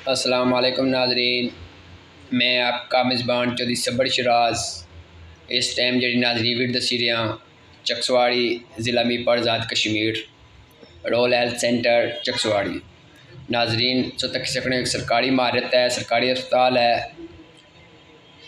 अस्सलाम वालेकुम नाजरीन, मैं आपका मेज़बान चौधरी सबर शराज इस टाइम जी नाजरीन वीडियो दसी रहा चकसवाड़ी ज़िला मीपर Azad Kashmir royal health centre चकसवाड़ी। नाजरीन सो तक सकने एक सरकारी इमारत है, सरकारी अस्पताल है।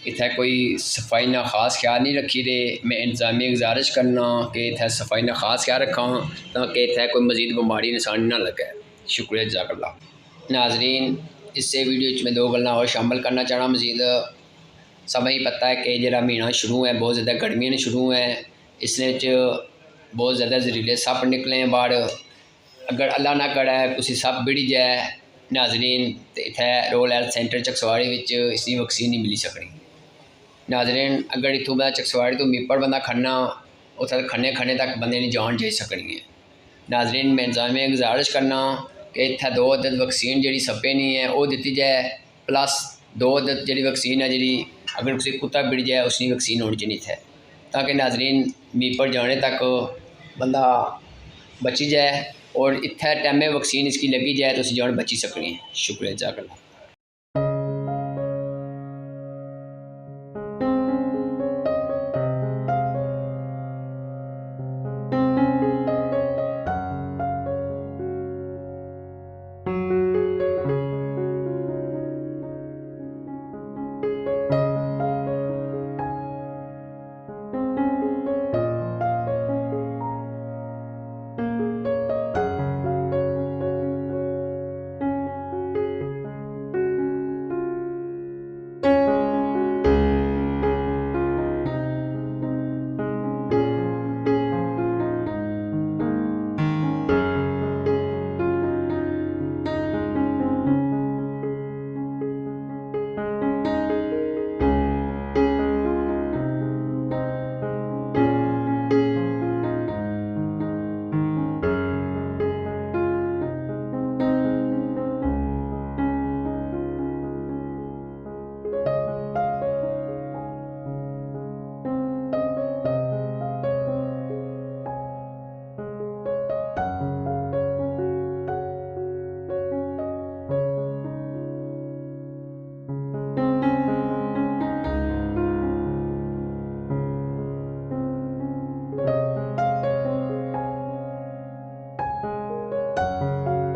इत्थै कोई सफाई ना खास ख्याल नहीं रखी दे। मैं इंतज़ामिया गुजारिश करना कि इत्थै सफाई ना खास ख्याल रखा ताकि इत्थै कोई मजीद बीमारी इंसान ना लगे। शुक्रिया जज़ाकल्लाह। नाजरीन इससे वीडियो में दो गल्लां और शामिल करना चाहना मजीद। सब ही पता है कि जो महीना शुरू है बहुत ज़्यादा गर्मियां शुरू है, इसने बहुत ज़्यादा जहरीले सप निकले हैं बाहर। अगर अल्लाह ना करे किसी सप बिड़ी जाए नाजरीन तो इत्थै रॉयल हेल्थ सेंटर चकसवाड़ी इसकी वैक्सीन नहीं मिली सकनी। नाजरीन अगर इतों बंदा चकसवाड़ी तो मीपर बंदा खन्ना उत्थे खन्ने खन्ने तक बंदे की जान जाई सकनी है। नाजरीन मैं इंतज़ामिया गुजारिश करना कि इत्थै 2 अदद वैक्सीन जी सप्पे नहीं है वो दी जाए, प्लस 2 अदद जी वैक्सीन है जी अगर किसी कुत्ता बिड़ जाए उसकी वैक्सीन होनी चाहिए इत्थै, ताकि नाजरीन मीपर जाने तक बंदा बची जाए और इत्थै टाइमें वैक्सीन इसकी लगी जाए तो जान बची सकनी है। शुक्रिया जज़ाकल्लाह।